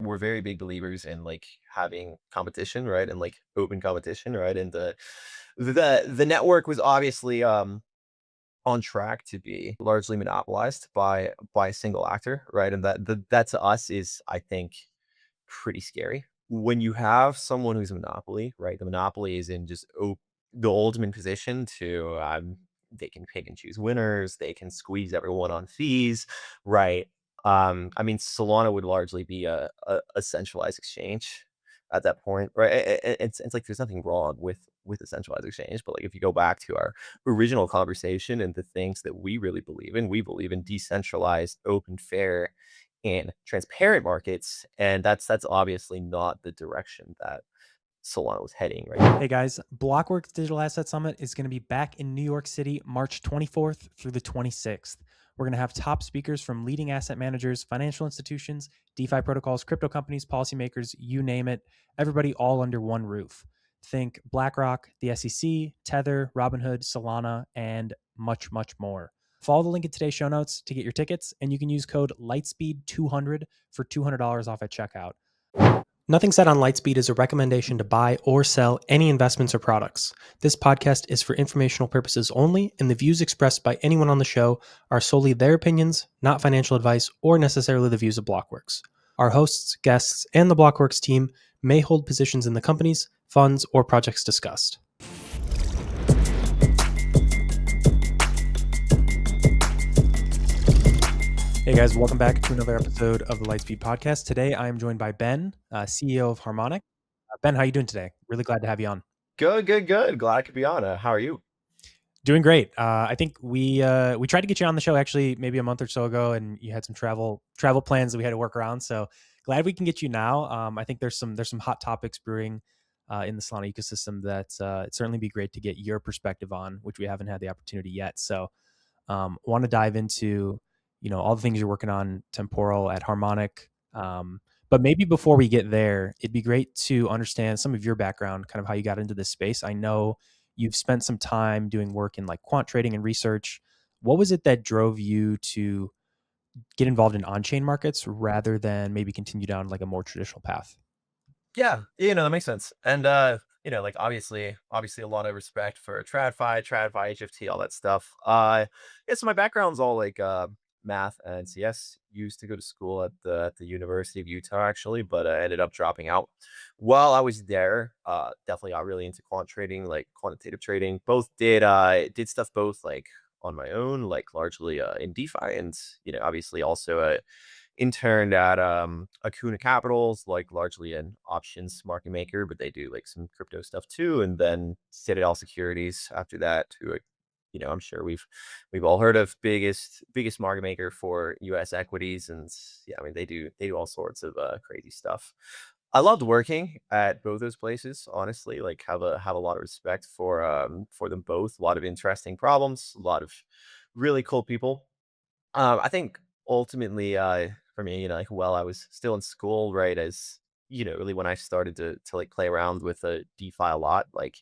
we're very big believers in like having competition, right? And like open competition, right? And the network was obviously on track to be largely monopolized by a single actor, right? And that to us is, I think, pretty scary. When you have someone who's a monopoly, right? The monopoly is in just the ultimate position to they can pick and choose winners, they can squeeze everyone on fees, right? I mean, Solana would largely be a centralized exchange at that point, right? It's like there's nothing wrong with a centralized exchange, but like if you go back to our original conversation and the things that we believe in decentralized, open, fair, and transparent markets, and that's obviously not the direction that Solana was heading, right? Hey guys, Blockworks Digital Asset Summit is going to be back in New York City, March 24th through the 26th. We're going to have top speakers from leading asset managers, financial institutions, DeFi protocols, crypto companies, policymakers, you name it, everybody all under one roof. Think BlackRock, the SEC, Tether, Robinhood, Solana, and much, much more. Follow the link in today's show notes to get your tickets, and you can use code Lightspeed200 for $200 off at checkout. Nothing said on Lightspeed is a recommendation to buy or sell any investments or products. This podcast is for informational purposes only, and the views expressed by anyone on the show are solely their opinions, not financial advice or necessarily the views of Blockworks. Our hosts, guests, and the Blockworks team may hold positions in the companies, funds, or projects discussed. Hey guys, welcome back to another episode of the Lightspeed podcast. Today I am joined by Ben, CEO of Harmonic. Ben, how are you doing today? Really glad to have you on. Good, good, good. Glad I could be on. How are you? Doing great. I think we tried to get you on the show actually maybe a month or so ago, and you had some travel plans that we had to work around. So glad we can get you now. I think there's some hot topics brewing in the Solana ecosystem that it'd certainly be great to get your perspective on, which we haven't had the opportunity yet. So want to dive into all the things you're working on, Temporal at Harmonic. But maybe before we get there, it'd be great to understand some of your background, kind of how you got into this space. I know you've spent some time doing work in like quant trading and research. What was it that drove you to get involved in on-chain markets rather than maybe continue down like a more traditional path? Yeah, that makes sense. And like obviously a lot of respect for TradFi, HFT, all that stuff. Yeah, so my background's all like math and CS. Used to go to school at the University of Utah actually, but I ended up dropping out. While I was there, definitely got really into quant trading, like quantitative trading. Both did stuff both like on my own, like largely in DeFi, and obviously also interned at Acuna Capitals, like largely an options market maker, but they do like some crypto stuff too. And then Citadel Securities after that, who I'm sure we've all heard of, biggest market maker for U.S. equities, and yeah, I mean they do all sorts of crazy stuff. I loved working at both those places, honestly. Like have a lot of respect for them both. A lot of interesting problems, a lot of really cool people. I think ultimately, for me, like while I was still in school, right, as really when I started to like play around with DeFi a lot, like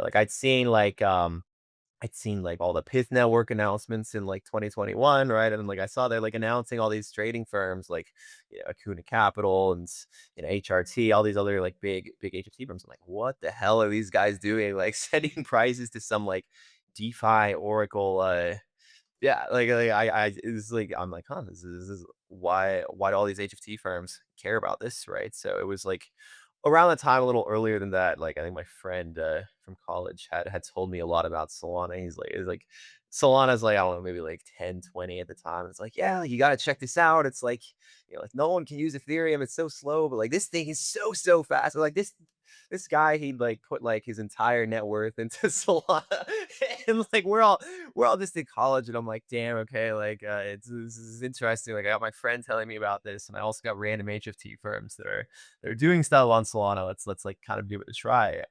like I'd seen like all the Pith Network announcements in like 2021, right? And like I saw they're like announcing all these trading firms like Acuna Capital and HRT, all these other like big HFT firms. I'm like, what the hell are these guys doing? Like setting prices to some like DeFi Oracle yeah, like it's like I'm like, huh, this is why do all these HFT firms care about this, right? So it was like around the time a little earlier than that, like I think my friend from college had told me a lot about Solana. It's like Solana's like, I don't know, maybe like 10, 20 at the time. It's like, yeah, like, you gotta check this out. It's like, like no one can use Ethereum, it's so slow, but like this thing is so fast. Like this guy, he'd like put like his entire net worth into Solana, and like we're all just in college, and I'm like, damn, okay, like this is interesting. Like I got my friend telling me about this, and I also got random HFT firms that are doing stuff on Solana. Let's like kind of give it a try.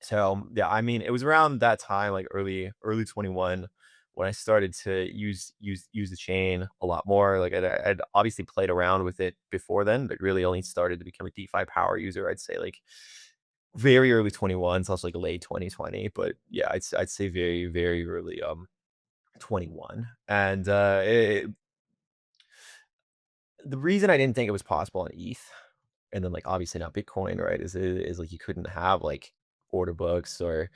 So yeah, I mean, it was around that time, like early 21, when I started to use the chain a lot more. Like I'd obviously played around with it before then, but really only started to become a DeFi power user. I'd say like very early 21, so it's like late 2020. But yeah, I'd say very early 21. And The reason I didn't think it was possible on ETH, and then, like, obviously not Bitcoin, right, like, you couldn't have, like, order books or,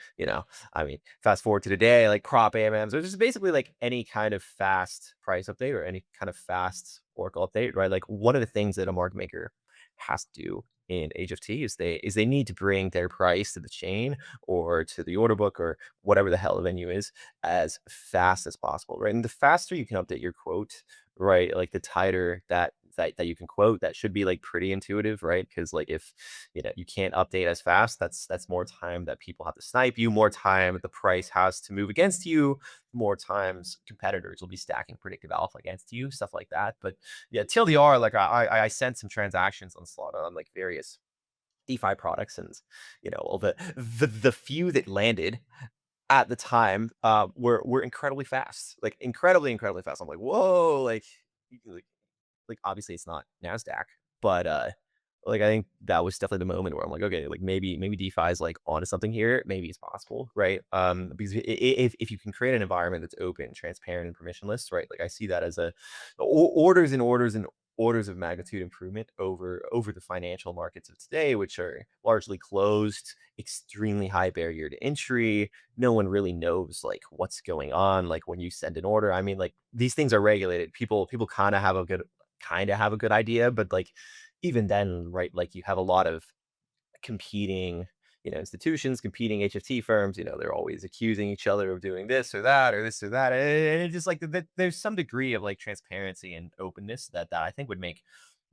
I mean, fast forward to today, like, prop AMMs or just basically, like, any kind of fast price update or any kind of fast Oracle update, right? Like, one of the things that a market maker has to do in HFT is they need to bring their price to the chain or to the order book or whatever the hell the venue is as fast as possible, right? And the faster you can update your quote, right, like, the tighter that you can quote, that should be, like, pretty intuitive, right? Because, like, if, you can't update as fast, that's more time that people have to snipe you, more time the price has to move against you, more times competitors will be stacking predictive alpha against you, stuff like that. But yeah, TLDR, like, I sent some transactions on Solana on, like, various DeFi products, and, all the few that landed at the time, were incredibly fast, like, incredibly fast. I'm like, "Whoa," like, obviously it's not Nasdaq, but, like, I think that was definitely the moment where I'm like, "Okay, like, maybe DeFi is, like, onto something here. Maybe it's possible," right? Because if you can create an environment that's open, transparent, and permissionless, right? Like, I see that as a orders and orders and orders of magnitude improvement over the financial markets of today, which are largely closed, extremely high barrier to entry. No one really knows, like, what's going on, like, when you send an order. I mean, like, these things are regulated. People kinda have a good idea, but, like, even then, right, like, you have a lot of competing, institutions, competing HFT firms, they're always accusing each other of doing this or that, and it's just like there's some degree of, like, transparency and openness that I think would make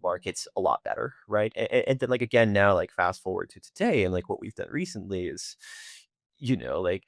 markets a lot better, right? And then, like, again, now, like, fast forward to today, and, like, what we've done recently is, like,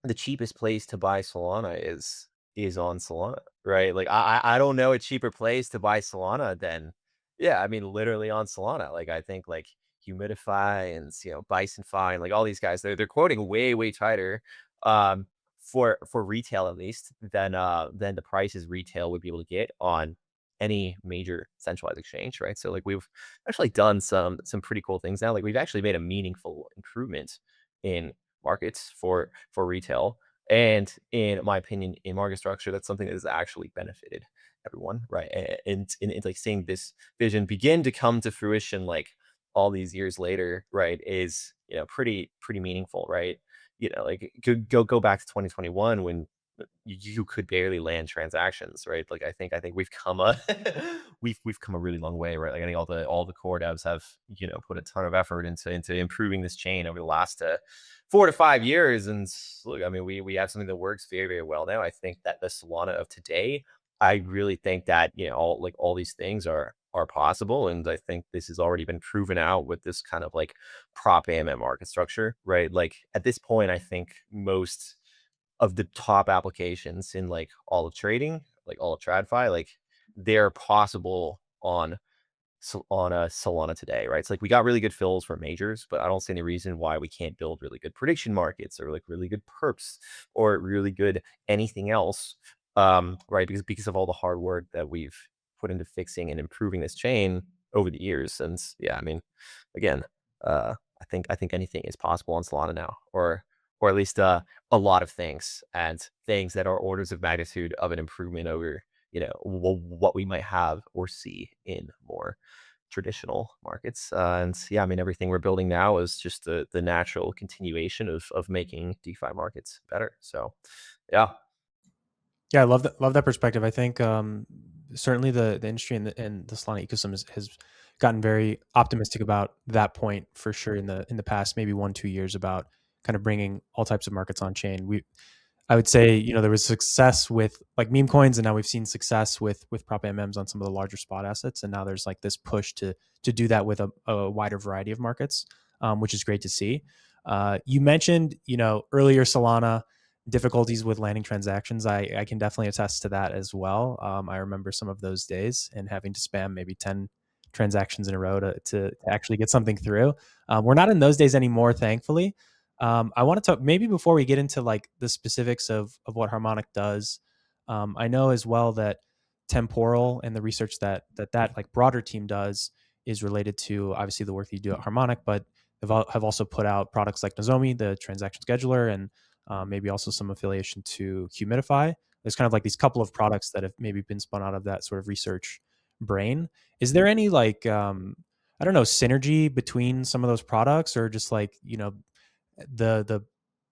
the cheapest place to buy Solana is on Solana, right? Like, I don't know a cheaper place to buy Solana than, yeah, I mean, literally on Solana. Like, I think, like, Humidify and, Bison Fi and, like, all these guys, they're quoting way tighter, um, for retail at least than the prices retail would be able to get on any major centralized exchange, right? So, like, we've actually done some pretty cool things now. Like, we've actually made a meaningful improvement in markets for retail. And in my opinion, in market structure, that's something that has actually benefited everyone, right? And like, seeing this vision begin to come to fruition, like, all these years later, right, is, pretty meaningful, right? Like, go back to 2021 when you could barely land transactions, right? Like, I think we've come a we've come a really long way, right? Like, I think all the core devs have, put a ton of effort into improving this chain over the last 4 to 5 years. And look, I mean, we have something that works very well now. I think that the Solana of today, I really think that, all these things are possible, and I think this has already been proven out with this kind of, like, prop AMM market structure, right? Like, at this point, I think most of the top applications in, like, all of trading, like all of TradFi, like, they're possible on a Solana today, right? It's like we got really good fills for majors, but I don't see any reason why we can't build really good prediction markets or, like, really good perps or really good anything else, right? Because of all the hard work that we've put into fixing and improving this chain over the years. And yeah, I mean, again, I think anything is possible on Solana now, or at least a lot of things, and things that are orders of magnitude of an improvement over, what we might have or see in more traditional markets. And yeah, I mean, everything we're building now is just the natural continuation of making DeFi markets better. So yeah. Yeah, I love that perspective. I think certainly the industry and the Solana ecosystem has gotten very optimistic about that point for sure in the past maybe 1-2 years about kind of bringing all types of markets on chain. I would say, there was success with like meme coins, and now we've seen success with prop AMMs on some of the larger spot assets, and now there's like this push to do that with a wider variety of markets, which is great to see. You mentioned, earlier Solana difficulties with landing transactions. I can definitely attest to that as well. I remember some of those days and having to spam maybe 10 transactions in a row to actually get something through. We're not in those days anymore, thankfully. I want to talk maybe before we get into like the specifics of what Harmonic does. I know as well that Temporal and the research that like broader team does is related to obviously the work that you do at Harmonic, but have also put out products like Nozomi, the transaction scheduler, and maybe also some affiliation to Humidify. There's kind of like these couple of products that have maybe been spun out of that sort of research brain. Is there any like I don't know, synergy between some of those products, or just like, the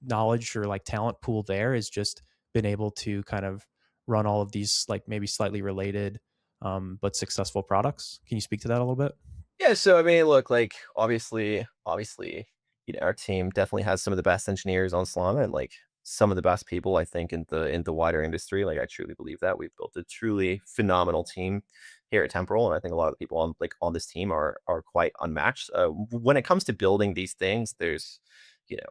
knowledge or like talent pool there is just been able to kind of run all of these like maybe slightly related but successful products? Can you speak to that a little bit? Yeah, so I mean, look, like our team definitely has some of the best engineers on Solana and like some of the best people I think in the wider industry. Like I truly believe that we've built a truly phenomenal team here at Temporal, and I think a lot of the people on this team are quite unmatched. When it comes to building these things, there's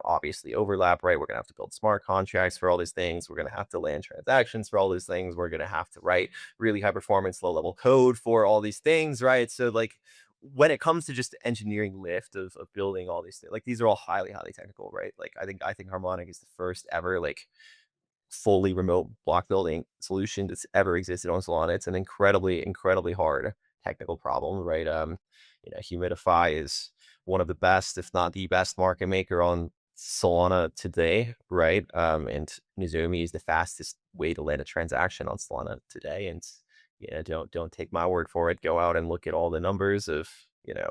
obviously overlap, right? We're gonna have to build smart contracts for all these things. We're gonna have to land transactions for all these things. We're gonna have to write really high performance, low level code for all these things, right? So like when it comes to just engineering lift of building all these things, like these are all highly technical, right? Like I think Harmonic is the first ever like fully remote block building solution that's ever existed on Solana. It's an incredibly hard technical problem, right? Humidify is one of the best, if not the best market maker on Solana today, right? And Nozomi is the fastest way to land a transaction on Solana today. And don't take my word for it. Go out and look at all the numbers of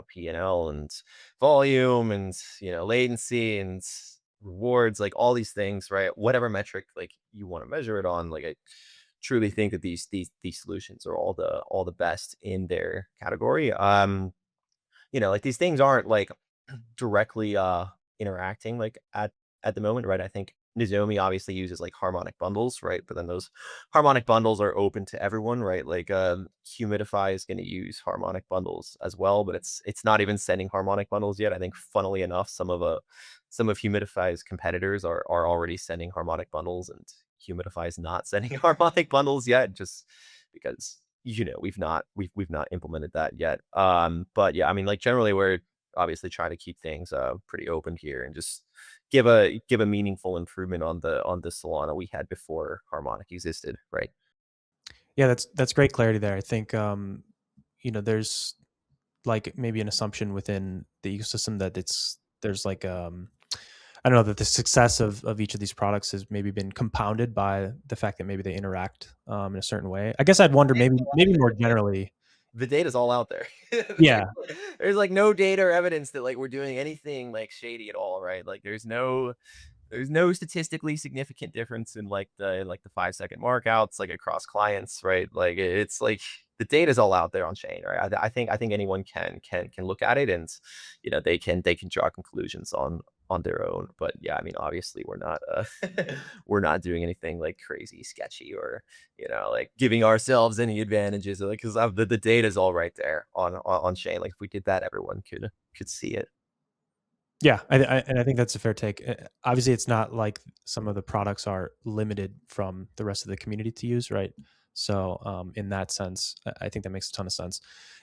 P&L and volume and latency and rewards, like all these things, right? Whatever metric like you want to measure it on, like I truly think that these solutions are all the best in their category. Like these things aren't like directly interacting like at the moment, right? I think Nozomi obviously uses like harmonic bundles, right? But then those harmonic bundles are open to everyone, right? Like Humidify is going to use harmonic bundles as well, but it's not even sending harmonic bundles yet. I think funnily enough, some of Humidify's competitors are already sending harmonic bundles, and Humidify is not sending harmonic bundles yet, just because we've not implemented that yet. But yeah, I mean, like generally we're obviously trying to keep things pretty open here and just give a meaningful improvement on the Solana we had before Harmonic existed, right? Yeah, that's great clarity there. I think there's like maybe an assumption within the ecosystem that there's like I don't know, that the success of each of these products has maybe been compounded by the fact that maybe they interact in a certain way. I guess I'd wonder maybe more generally. The data's all out there. Yeah, There's like no data or evidence that like we're doing anything like shady at all, right? Like there's no statistically significant difference in like the 5-second markouts like across clients, right? Like it's like the data's all out there on chain, right? I think anyone can look at it and they can draw conclusions on their own. But yeah, I mean, obviously we're not we're not doing anything like crazy sketchy or like giving ourselves any advantages, like because the data's all right there on chain. Like if we did that, everyone could see it. yeah, and I think that's a fair take. Obviously, it's not like some of the products are limited from the rest of the community to use, right? So, in that sense, I think that makes a ton of sense.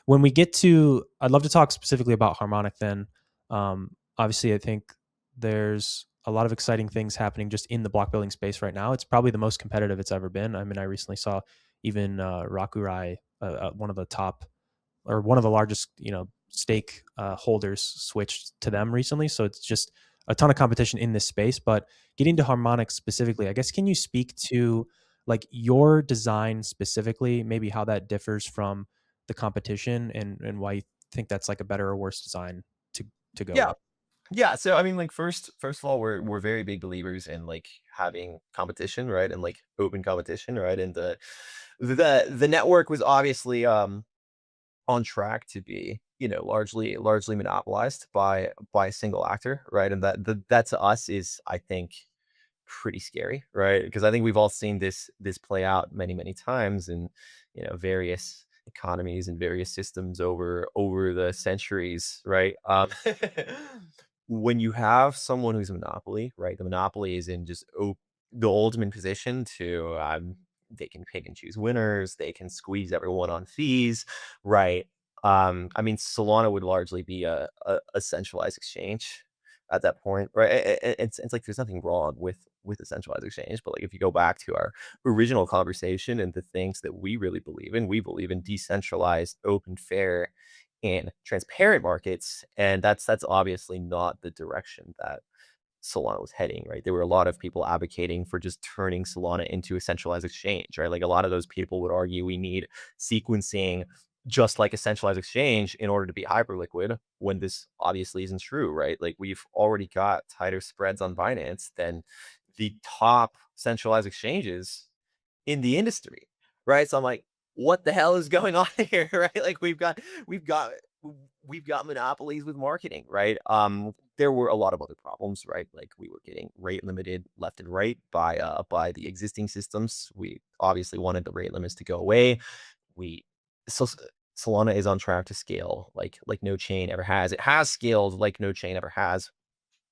When we get to, I'd love to talk specifically about Harmonic. Then, obviously, I think there's a lot of exciting things happening just in the block building space right now. It's probably the most competitive it's ever been. I mean, I recently saw even Rakurai, one of the top or one of the largest, stake holders switched to them recently. So it's just a ton of competition in this space. But getting to Harmonic specifically, I guess, can you speak to like your design specifically, maybe how that differs from the competition, and why you think that's like a better or worse design to go Yeah, with? yeah. So I mean, like first of all, we're very big believers in like having competition, right? And like open competition, right? And the network was obviously on track to be largely monopolized by a single actor, right? And that to us is, I think, pretty scary, right? Because I think we've all seen this play out many times in various economies and various systems over the centuries, right? When you have someone who's a monopoly, right? The monopoly is in just the ultimate position to they can pick and choose winners, they can squeeze everyone on fees, right? I mean, Solana would largely be a centralized exchange at that point, right? It's like there's nothing wrong with a centralized exchange, but like if you go back to our original conversation and the things that we believe in decentralized, open, fair, and transparent markets, and that's obviously not the direction that Solana was heading, right? There were a lot of people advocating for just turning Solana into a centralized exchange, right? Like a lot of those people would argue we need sequencing just like a centralized exchange in order to be hyperliquid when this obviously isn't true, right? Like we've already got tighter spreads on Binance than the top centralized exchanges in the industry, right? So I'm like, what the hell is going on here, right? Like we've got we've got monopolies with marketing, right? There were a lot of other problems, right? Like we were getting rate limited left and right by the existing systems. We obviously wanted the rate limits to go away. We so Solana is on track to scale like no chain ever has. It has scaled like no chain ever has,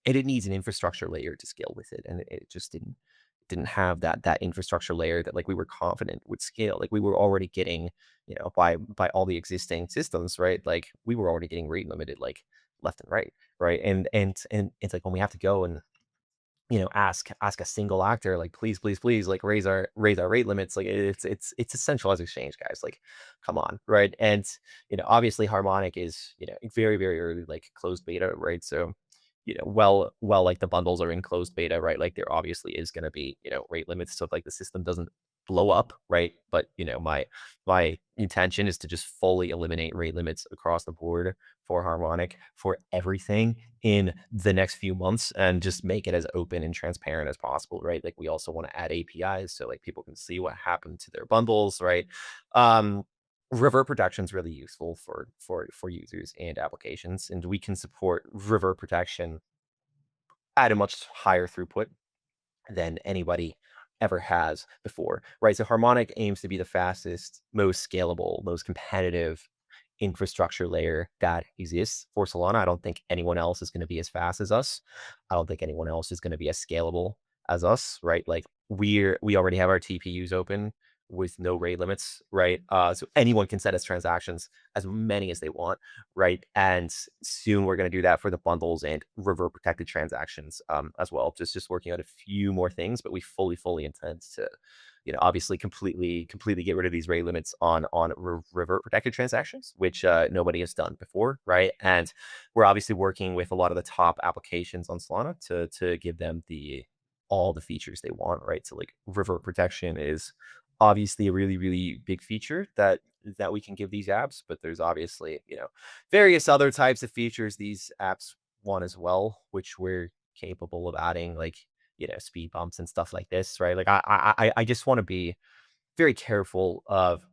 and it needs an infrastructure layer to scale with it, and it just didn't have that infrastructure layer that like we were confident would scale. Like we were already getting, by all the existing systems, right? Like we were already getting rate limited like left and right, right? And it's like when we have to go and ask a single actor like please like raise our rate limits, like it's a centralized exchange, guys, like come on, right? And obviously Harmonic is very very early like closed beta, right? So well like the bundles are in closed beta, right? Like there obviously is going to be rate limits so like the system doesn't blow up, right? But my intention is to just fully eliminate rate limits across the board for Harmonic for everything in the next few months and just make it as open and transparent as possible, right? Like we also want to add APIs so like people can see what happened to their bundles, right? Um, Revert protection is really useful for users and applications, and we can support revert protection at a much higher throughput than anybody ever has before, right? So Harmonic aims to be the fastest, most scalable, most competitive infrastructure layer that exists for Solana. I don't think anyone else is going to be as fast as us. I don't think anyone else is going to be as scalable as us, right? Like we already have our TPUs open with no rate limits, right? So anyone can set as transactions as many as they want, right? And soon we're going to do that for the bundles and revert protected transactions as well. Just working out a few more things, but we fully intend to, obviously completely get rid of these rate limits on revert protected transactions, which nobody has done before, right? And we're obviously working with a lot of the top applications on Solana to give them all the features they want, right? So like revert protection is obviously a really really big feature that we can give these apps, but there's obviously various other types of features these apps want as well, which we're capable of adding, like speed bumps and stuff like this, right? Like I just want to be very careful of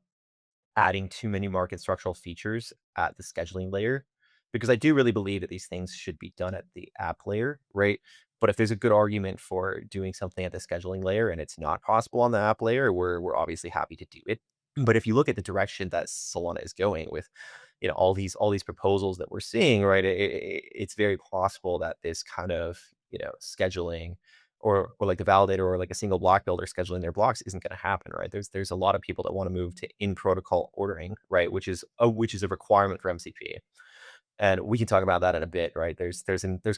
adding too many market structural features at the scheduling layer, because I do really believe that these things should be done at the app layer, right? But if there's a good argument for doing something at the scheduling layer and it's not possible on the app layer, we're obviously happy to do it. But if you look at the direction that Solana is going with, all these proposals that we're seeing, right? It's very possible that this kind of scheduling or like the validator or like a single block builder scheduling their blocks isn't going to happen, right? There's a lot of people that want to move to in protocol ordering, right? Which is a requirement for MCP, and we can talk about that in a bit, right? There's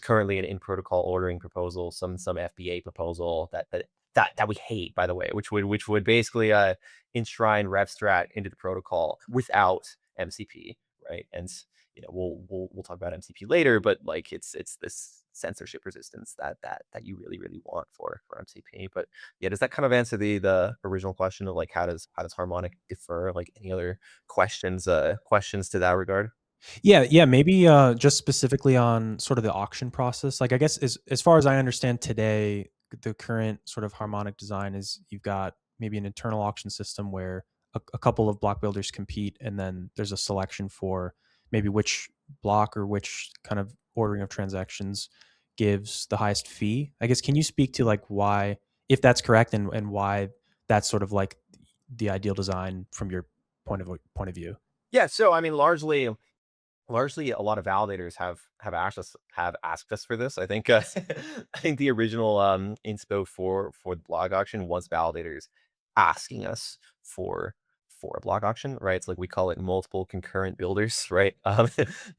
currently an in protocol ordering proposal, some FBA proposal that we hate, by the way, which would basically enshrine RevStrat into the protocol without MCP, right? And we'll talk about MCP later, but like it's this censorship resistance that you really really want for MCP. But yeah, does that kind of answer the original question of like how does Harmonic differ? Like any other questions to that regard? Yeah, maybe just specifically on sort of the auction process. Like I guess as far as I understand today, the current sort of harmonic design is you've got maybe an internal auction system where a couple of block builders compete, and then there's a selection for maybe which block or which kind of ordering of transactions gives the highest fee. I guess can you speak to like why, if that's correct, and why that's sort of like the ideal design from your point of view? Yeah, so I mean, largely a lot of validators have asked us for this. I think I think the original inspo for the blog auction was validators asking us for a blog auction, right? It's like we call it multiple concurrent builders, right?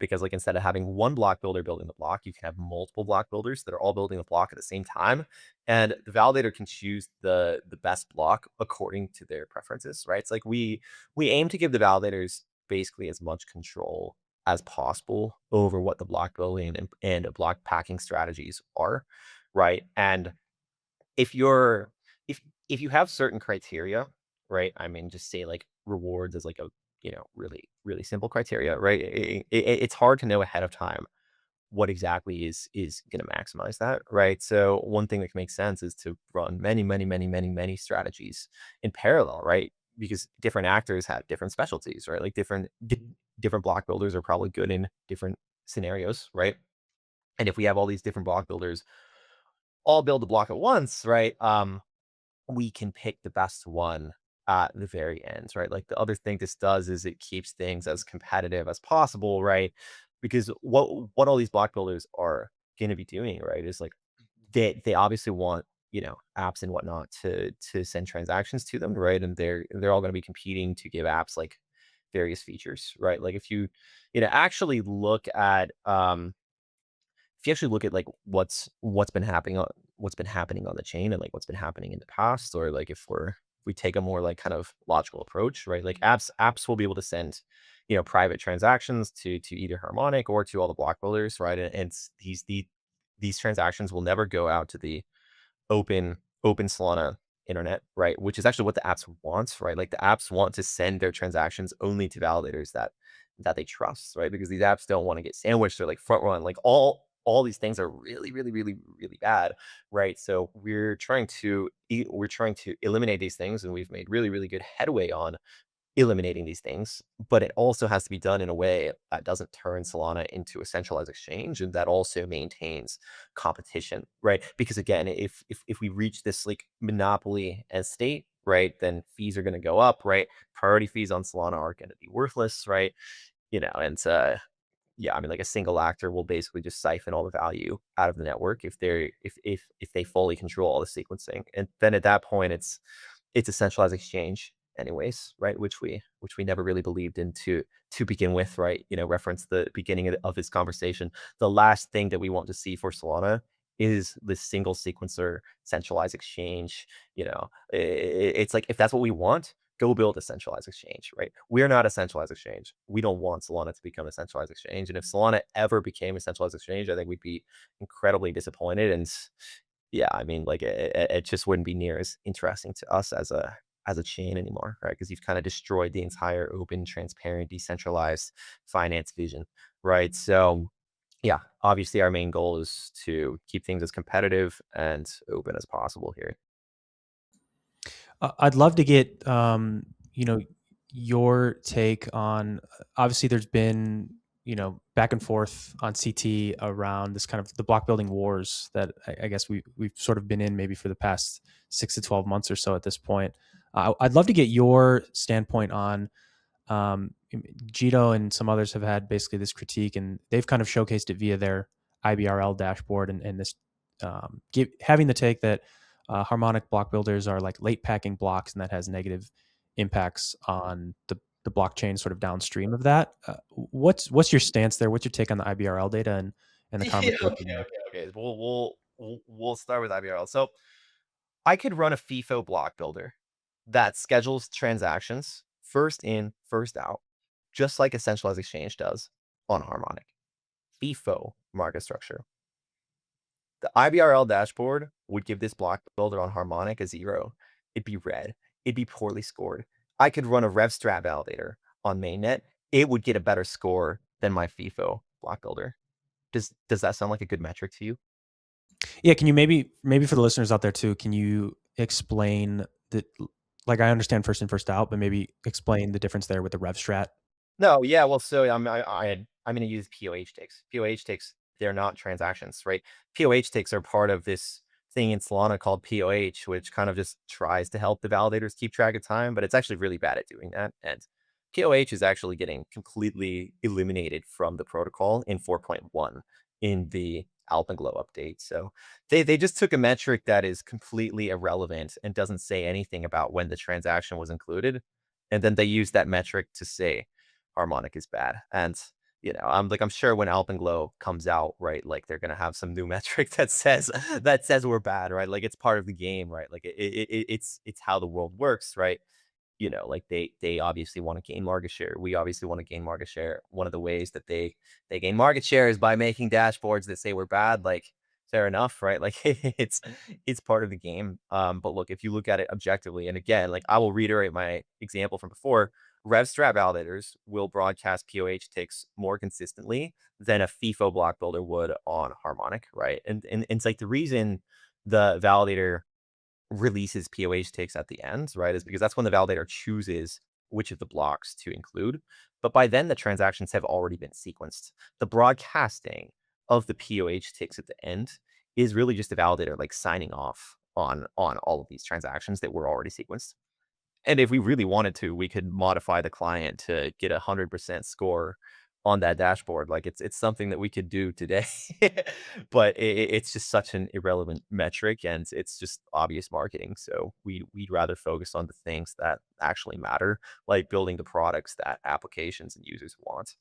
Because like instead of having one block builder building the block, you can have multiple block builders that are all building the block at the same time, and the validator can choose the best block according to their preferences, right? It's like we aim to give the validators basically as much control as possible over what the block building and block packing strategies are, right? And if you're if you have certain criteria, right? I mean, just say like rewards as like really simple criteria, right? It's hard to know ahead of time what exactly is going to maximize that, right? So one thing that can make sense is to run many strategies in parallel, right? Because different actors have different specialties, right? Like different block builders are probably good in different scenarios, right? And if we have all these different block builders all build a block at once, right? We can pick the best one at the very end, right? Like the other thing this does is it keeps things as competitive as possible, right? Because what all these block builders are going to be doing, right, is like they obviously want apps and whatnot to send transactions to them, right? And they're all going to be competing to give apps like various features, right? Like if actually look at if you actually look at like what's been happening on the chain and like what's been happening in the past, or like if we take a more like kind of logical approach, right? Like apps will be able to send private transactions to either Harmonic or to all the block builders, right? And these transactions will never go out to the open Solana internet, right? Which is actually what the apps want, right? Like the apps want to send their transactions only to validators that they trust, right? Because these apps don't want to get sandwiched or like front run. Like all these things are really bad, right? So we're trying to eliminate these things, and we've made really good headway on eliminating these things, but it also has to be done in a way that doesn't turn Solana into a centralized exchange and that also maintains competition, right? Because again, if we reach this like monopoly as state, right, then fees are going to go up, right? Priority fees on Solana are going to be worthless, right? And yeah, I mean, like a single actor will basically just siphon all the value out of the network if they fully control all the sequencing, and then at that point, it's a centralized exchange, anyways, right? Which we never really believed in to begin with, right? Reference the beginning of this conversation. The last thing that we want to see for Solana is this single sequencer centralized exchange. It's like if that's what we want, go build a centralized exchange, right? We're not a centralized exchange. We don't want Solana to become a centralized exchange. And if Solana ever became a centralized exchange, I think we'd be incredibly disappointed. And yeah, I mean, like it just wouldn't be near as interesting to us as a chain anymore, right? Because you've kind of destroyed the entire open, transparent, decentralized finance vision, right? So yeah, obviously our main goal is to keep things as competitive and open as possible here. I'd love to get your take on. Obviously, there's been back and forth on CT around this kind of the block building wars that I guess we've sort of been in maybe for the past 6 to 12 months or so at this point. I'd love to get your standpoint on Jito and some others have had basically this critique, and they've kind of showcased it via their IBRL dashboard and this having the take that harmonic block builders are like late packing blocks, and that has negative impacts on the blockchain sort of downstream of that. What's your stance there? What's your take on the IBRL data and the Yeah, conversation okay, there? okay, okay. We'll start with IBRL. So I could run a FIFO block builder that schedules transactions first in, first out, just like a centralized exchange does on Harmonic. FIFO market structure. The IBRL dashboard would give this block builder on Harmonic a 0. It'd be red. It'd be poorly scored. I could run a RevStrat validator on mainnet. It would get a better score than my FIFO block builder. Does that sound like a good metric to you? Yeah, can you maybe for the listeners out there too, can you explain the like I understand first in first out, but maybe explain the difference there with the rev strat. No, yeah, well, so I'm gonna use POH ticks. POH ticks, they're not transactions, right? POH ticks are part of this thing in Solana called POH, which kind of just tries to help the validators keep track of time, but it's actually really bad at doing that. And POH is actually getting completely eliminated from the protocol in 4.1 in the Alpenglow update. So they just took a metric that is completely irrelevant and doesn't say anything about when the transaction was included. And then they use that metric to say Harmonic is bad. And I'm sure when Alpenglow comes out, right, like they're gonna have some new metric that says we're bad, right? Like it's part of the game, right? Like it's how the world works, right? Like they obviously want to gain market share. We obviously want to gain market share. One of the ways that they gain market share is by making dashboards that say we're bad. Like fair enough, right? Like it's part of the game. But look, if you look at it objectively, and again, like I will reiterate my example from before, RevStrat validators will broadcast POH ticks more consistently than a FIFO block builder would on Harmonic, right? And it's like the reason the validator releases POH ticks at the end, right, is because that's when the validator chooses which of the blocks to include. But by then, the transactions have already been sequenced. The broadcasting of the POH ticks at the end is really just a validator like signing off on all of these transactions that were already sequenced. And if we really wanted to, we could modify the client to get 100% score on that dashboard. Like it's something that we could do today, but it's just such an irrelevant metric, and it's just obvious marketing. So we'd rather focus on the things that actually matter, like building the products that applications and users want.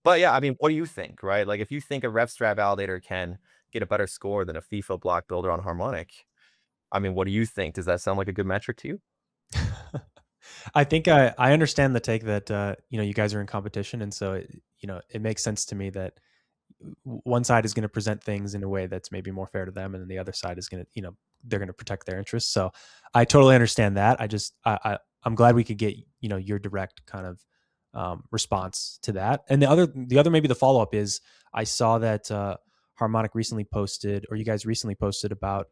But yeah, I mean, what do you think, right? Like if you think a RevStrat validator can get a better score than a FIFO block builder on Harmonic, I mean, what do you think? Does that sound like a good metric to you? I think I understand the take that you guys are in competition, and so it makes sense to me that one side is going to present things in a way that's maybe more fair to them, and then the other side is going to they're going to protect their interests. So I totally understand that. I'm glad we could get your direct kind of response to that. And the other maybe the follow up is I saw that Harmonic recently posted, or you guys recently posted about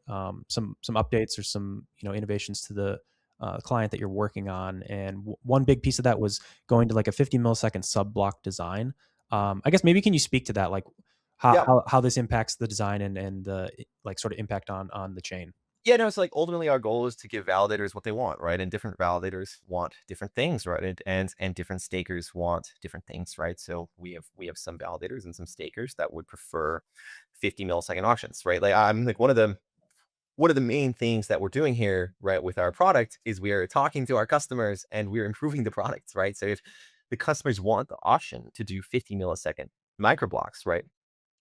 some updates or some innovations to the client that you're working on, and one big piece of that was going to like a 50 millisecond sub block design. I guess maybe can you speak to that, like Yeah. how this impacts the design and the like sort of impact on the chain? Yeah, no, it's like ultimately our goal is to give validators what they want, right? And different validators want different things, right? And different stakers want different things, right? So we have some validators and some stakers that would prefer 50 millisecond auctions, right? Like I'm like one of the main things that we're doing here, right, with our product is we are talking to our customers and we're improving the product, right? So if the customers want the option to do 50 millisecond microblocks, right?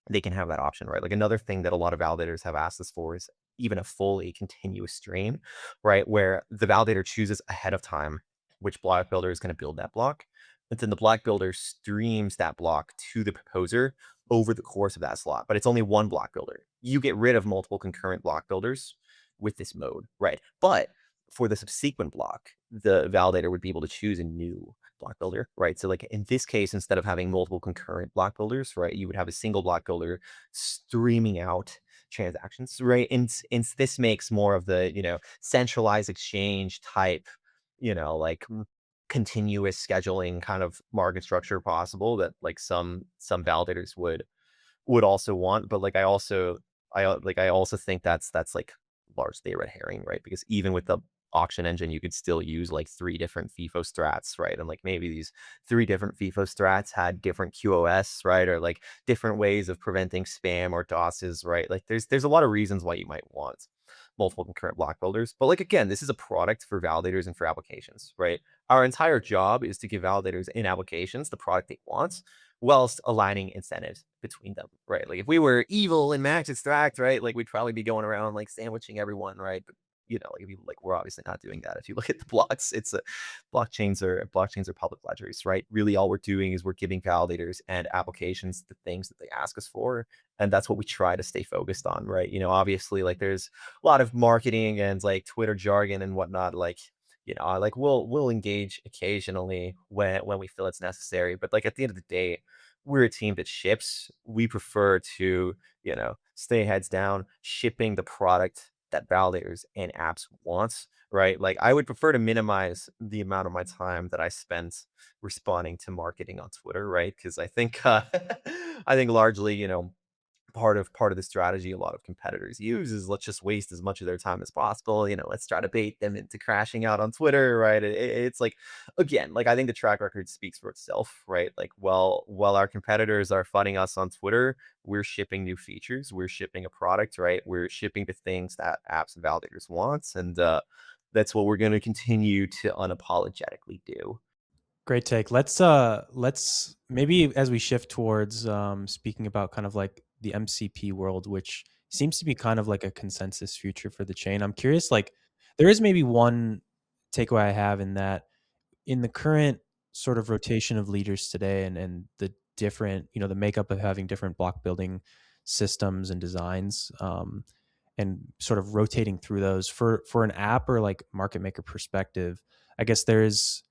They can have that option, right? Like another thing that a lot of validators have asked us for is even a fully continuous stream, right? Where the validator chooses ahead of time which block builder is going to build that block. And then the block builder streams that block to the proposer over the course of that slot. But it's only one block builder. You get rid of multiple concurrent block builders with this mode, right? But for the subsequent block, the validator would be able to choose a new block builder, right? So like in this case, instead of having multiple concurrent block builders, right, you would have a single block builder streaming out transactions, right? And this makes more of the, centralized exchange type, like continuous scheduling kind of market structure possible that like some validators would also want. But like I also think that's like largely a red herring, right? Because even with the auction engine, you could still use like three different FIFO strats, right? And like maybe these three different FIFO strats had different QoS, right? Or like different ways of preventing spam or DOSes, right? Like there's a lot of reasons why you might want multiple concurrent block builders. But like again, this is a product for validators and for applications, right? Our entire job is to give validators in applications the product they want whilst aligning incentives between them, right? Like if we were evil in max extract, right? Like we'd probably be going around like sandwiching everyone, right? But like if you like we're obviously not doing that. If you look at the blocks, it's a blockchains are public ledgers, right? Really all we're doing is we're giving validators and applications the things that they ask us for. And that's what we try to stay focused on, right? Obviously like there's a lot of marketing and like Twitter jargon and whatnot, like like we'll engage occasionally when we feel it's necessary. But like at the end of the day, we're a team that ships. We prefer to, stay heads down, shipping the product that validators and apps wants, right? Like I would prefer to minimize the amount of my time that I spent responding to marketing on Twitter, right? Because I think I think largely, part of the strategy a lot of competitors use is let's just waste as much of their time as possible. Let's try to bait them into crashing out on Twitter, right? It's like, again, like I think the track record speaks for itself, right? Like, while our competitors are fighting us on Twitter, we're shipping new features, we're shipping a product, right? We're shipping the things that apps and validators want, and that's what we're going to continue to unapologetically do. Great take. Let's maybe as we shift towards speaking about kind of like the MCP world, which seems to be kind of like a consensus future for the chain. I'm curious, like there is maybe one takeaway I have in that in the current sort of rotation of leaders today, and the different, the makeup of having different block building systems and designs, and sort of rotating through those for an app or like market maker perspective. I guess there's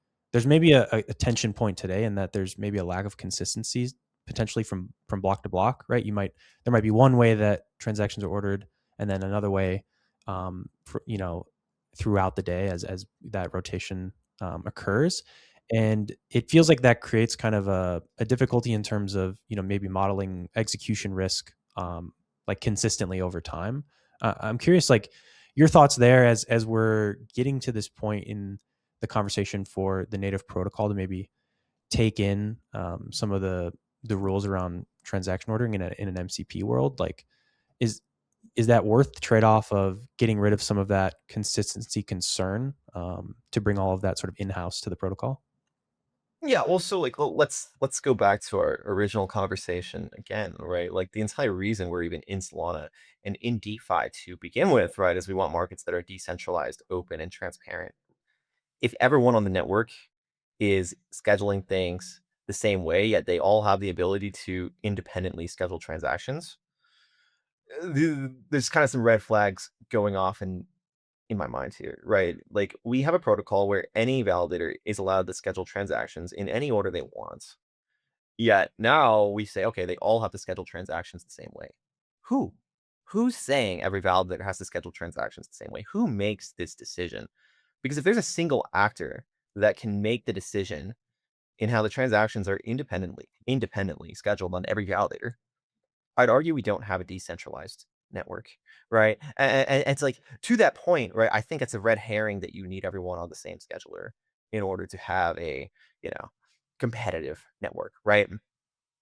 maybe a tension point today in that there's maybe a lack of consistency potentially from block to block, right? There might be one way that transactions are ordered, and then another way, for, throughout the day as that rotation occurs. And it feels like that creates kind of a difficulty in terms of maybe modeling execution risk, like consistently over time. I'm curious, like your thoughts there as we're getting to this point in the conversation for the native protocol to maybe take in some of the rules around transaction ordering in an MCP world. Like, is is that worth the trade off of getting rid of some of that consistency concern, to bring all of that sort of in house to the protocol? Yeah, well, so like let's go back to our original conversation again, right? Like the entire reason we're even in Solana and in DeFi to begin with, right, is we want markets that are decentralized, open, and transparent. If everyone on the network is scheduling things the same way, yet they all have the ability to independently schedule transactions, there's kind of some red flags going off in my mind here, right? Like we have a protocol where any validator is allowed to schedule transactions in any order they want. Yet now we say, okay, they all have to schedule transactions the same way. Who? Who's saying every validator has to schedule transactions the same way? Who makes this decision? Because if there's a single actor that can make the decision in how the transactions are independently scheduled on every validator, I'd argue we don't have a decentralized network, right? And it's like to that point, right? I think it's a red herring that you need everyone on the same scheduler in order to have a, you know, competitive network, right?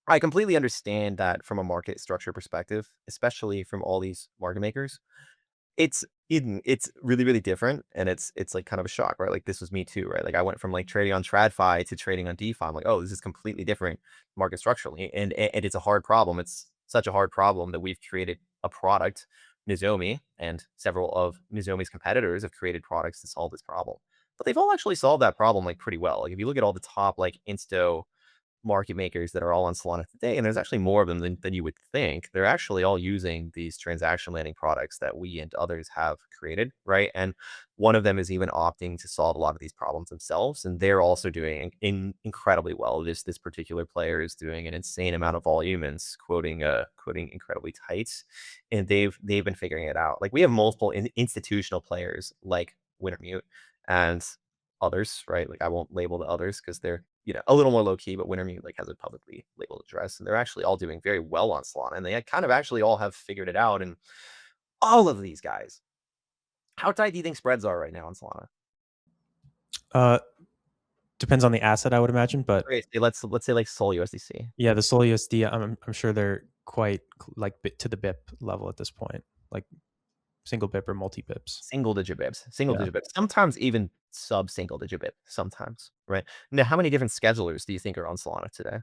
I completely understand that from a market structure perspective, especially from all these market makers. It's really, really different, and it's, like, kind of a shock, right? Like, this was me too, right? Like, I went from, like, trading on TradFi to trading on DeFi. I'm like, "Oh, this is completely different market structurally," and it's a hard problem. It's such a hard problem that we've created a product, Nozomi, and several of Nozomi's competitors have created products to solve this problem. But they've all actually solved that problem, like, pretty well. Like, if you look at all the top, like, Insto market makers that are all on Solana today, and there's actually more of them than you would think. They're actually all using these transaction landing products that we and others have created, right? And one of them is even opting to solve a lot of these problems themselves, and they're also doing incredibly well. This particular player is doing an insane amount of volume and quoting incredibly tight, and they've been figuring it out. Like we have multiple institutional players like Wintermute and others, right? Like I won't label the others because they're a little more low key, but Wintermute like has a publicly labeled address, and they're actually all doing very well on Solana, and they kind of actually all have figured it out. And all of these guys, how tight do you think spreads are right now on Solana? Uh, Depends on the asset, I would imagine, but Okay, let's say like Sol USDC, yeah, the Sol USD, I'm sure they're quite like bit to the BIP level at this point, like single BIP or multi BIPs. single Yeah. digit bips, sometimes even sub single digit bip, sometimes, right? Now, how many different schedulers do you think are on Solana today?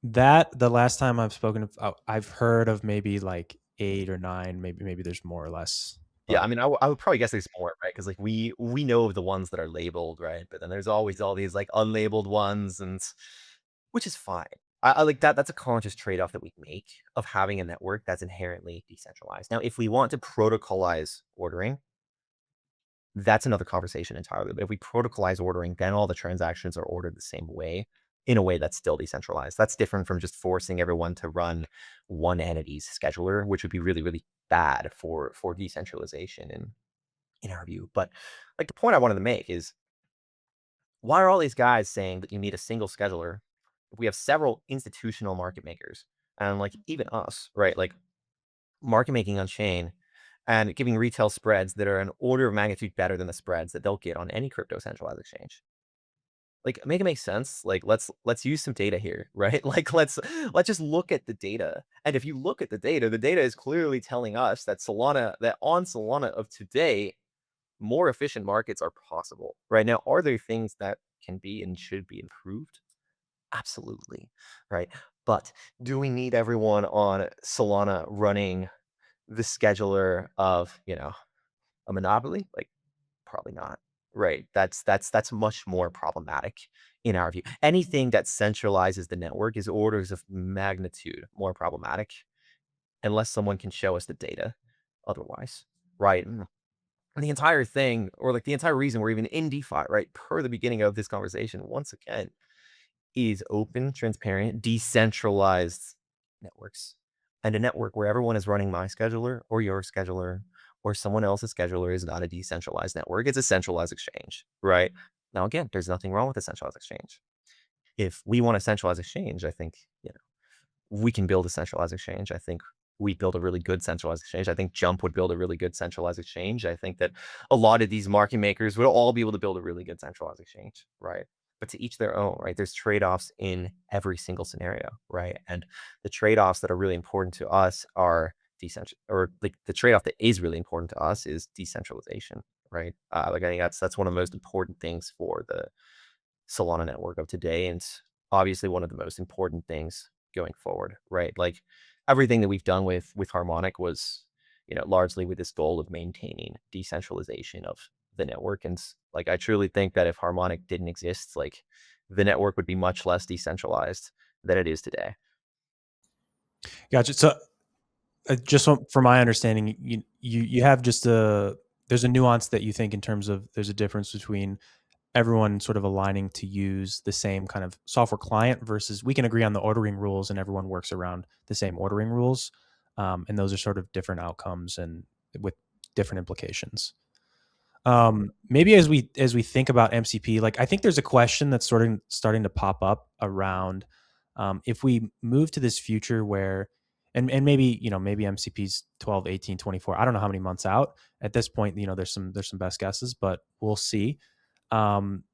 That the last time I've spoken of, I've heard of maybe like 8 or 9, maybe there's more or less, Yeah, I but mean, I would probably guess there's more, right? Because like we know of the ones that are labeled, right? But then there's always all these like unlabeled ones, and which is fine. I like that. That's a conscious trade off that we make of having a network that's inherently decentralized. Now, if we want to protocolize ordering, that's another conversation entirely. But if we protocolize ordering, then all the transactions are ordered the same way in a way that's still decentralized. That's different from just forcing everyone to run one entity's scheduler, which would be really, really bad for decentralization in our view. But like the point I wanted to make is why are all these guys saying that you need a single scheduler if we have several institutional market makers and like even us, right? Like market making on chain and giving retail spreads that are an order of magnitude better than the spreads that they'll get on any crypto centralized exchange. Like make it make sense. Like let's use some data here, right? Like let's just look at the data. And if you look at the data is clearly telling us that on Solana of today, more efficient markets are possible. Right now, are there things that can be and should be improved? Absolutely. Right. But do we need everyone on Solana running the scheduler of, a monopoly? Like, probably not. Right. That's much more problematic in our view. Anything that centralizes the network is orders of magnitude more problematic unless someone can show us the data otherwise. Right. the entire thing, or like the entire reason we're even in DeFi, right? Per the beginning of this conversation, once again, is open, transparent, decentralized networks. And a network where everyone is running my scheduler or your scheduler or someone else's scheduler is not a decentralized network. It's a centralized exchange, right? Now, again, there's nothing wrong with a centralized exchange. If we want a centralized exchange, I think, we can build a centralized exchange. I think we build a really good centralized exchange. I think Jump would build a really good centralized exchange. I think that a lot of these market makers would all be able to build a really good centralized exchange, right? But to each their own, right? There's trade-offs in every single scenario, right? And the trade-offs that are really important to us are decentral, or like the trade-off that is really important to us is decentralization, right? Like I think that's one of the most important things for the Solana network of today, and obviously one of the most important things going forward, right? Like everything that we've done with Harmonic was, largely with this goal of maintaining decentralization of the network. And like I truly think that if Harmonic didn't exist, like the network would be much less decentralized than it is today. Gotcha. So, just from my understanding, you have just a there's a nuance that you think in terms of there's a difference between everyone sort of aligning to use the same kind of software client versus we can agree on the ordering rules and everyone works around the same ordering rules, and those are sort of different outcomes and with different implications. Maybe as we think about MCP, like I think there's a question that's sort of starting to pop up around if we move to this future where and maybe maybe MCP's 12, 18, 24. I don't know how many months out at this point. There's some best guesses, but we'll see. Um,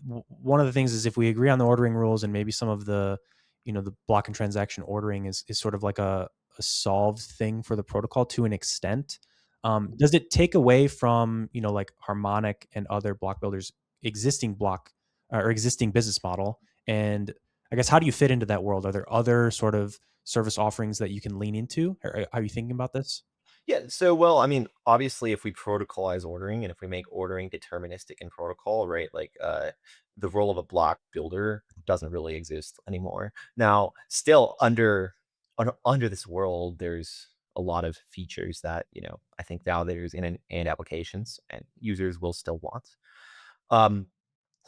One of the things is if we agree on the ordering rules and maybe some of the block and transaction ordering is sort of like a solved thing for the protocol to an extent. Does it take away from like Harmonic and other block builders existing block or existing business model? And I guess how do you fit into that world? Are there other sort of service offerings that you can lean into? Or are you thinking about this? Yeah, so well, I mean, obviously if we protocolize ordering and if we make ordering deterministic in protocol, right? Like the role of a block builder doesn't really exist anymore. Now, still under this world, there's a lot of features that, I think validators and applications and users will still want. Um,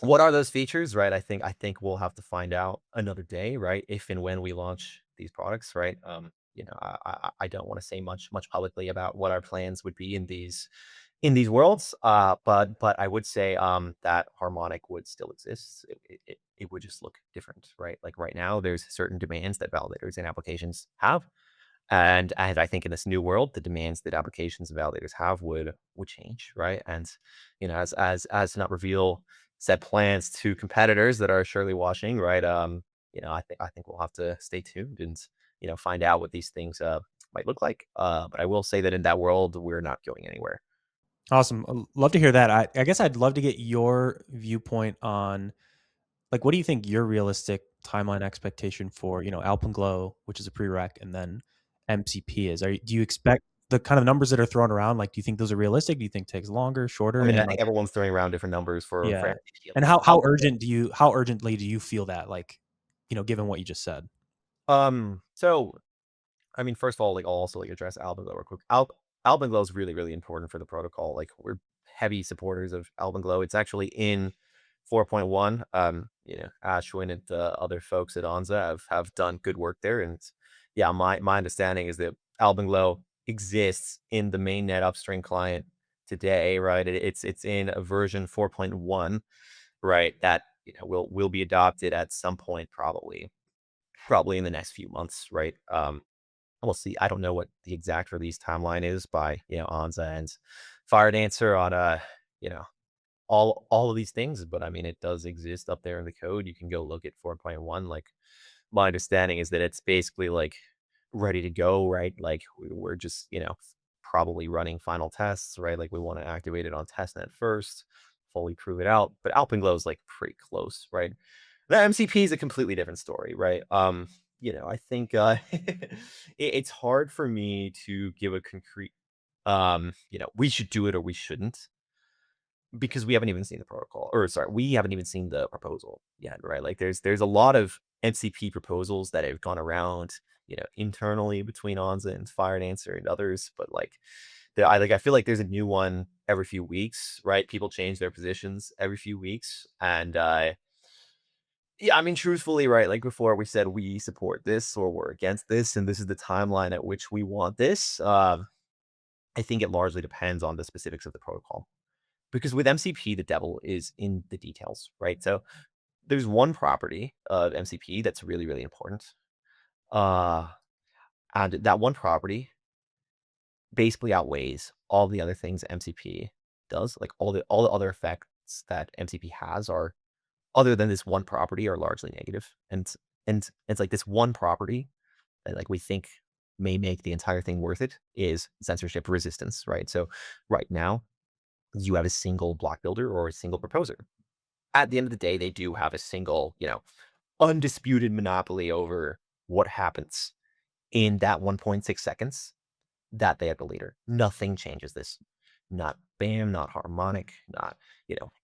what are those features, right? I think we'll have to find out another day, right? If and when we launch these products, right? I don't want to say much publicly about what our plans would be in these worlds. But I would say that Harmonic would still exist. It would just look different, right? Like right now, there's certain demands that validators and applications have, and I think in this new world, the demands that applications and validators have would change, right? And as to not reveal said plans to competitors that are surely watching, right? I think we'll have to stay tuned and find out what these things might look like. But I will say that in that world, we're not going anywhere. Awesome. Love to hear that. I guess I'd love to get your viewpoint on like what do you think your realistic timeline expectation for Alpenglow, which is a prereq, and then MCP is? Do you expect the kind of numbers that are thrown around? Like, do you think those are realistic? Do you think it takes longer, I shorter, mean, I and think like everyone's throwing around different numbers for yeah, MCP. and how urgently do you feel that like given what you just said? So I mean, first of all, like I'll also like address Alpenglow real quick. Alpenglow is really, really important for the protocol. Like we're heavy supporters of Alpenglow. It's actually in 4.1. Ashwin and the other folks at Onza have done good work there. And yeah, my understanding is that Alpenglow exists in the mainnet upstream client today, right? It's in a version 4.1, right? That will be adopted at some point, probably in the next few months, right? We'll see. I don't know what the exact release timeline is by, Anza and Fire Dancer on you know, all of these things, but I mean it does exist up there in the code. You can go look at 4.1. Like my understanding is that it's basically like ready to go, right? Like we're just, probably running final tests, right? Like we want to activate it on testnet first, fully prove it out. But Alpenglow is like pretty close, right? The MCP is a completely different story, right? I think it's hard for me to give a concrete we should do it or we shouldn't because we haven't even seen the protocol, or sorry, we haven't even seen the proposal yet, right? Like there's a lot of MCP proposals that have gone around, internally between Onza and Fire Dancer and others, but like I feel like there's a new one every few weeks, right? People change their positions every few weeks, and yeah, I mean, truthfully, right? Like before, we said we support this or we're against this, and this is the timeline at which we want this. I think it largely depends on the specifics of the protocol. Because with MCP, the devil is in the details, right? So there's one property of MCP that's really, really important. Uh, and that one property basically outweighs all the other things MCP does. Like all the other effects that MCP has are other than this one property are largely negative. And it's like this one property that like we think may make the entire thing worth it is censorship resistance, right? So right now you have a single block builder or a single proposer. At the end of the day, they do have a single, undisputed monopoly over what happens in that 1.6 seconds that they have the leader. Nothing changes this. Not BAM, not Harmonic, not,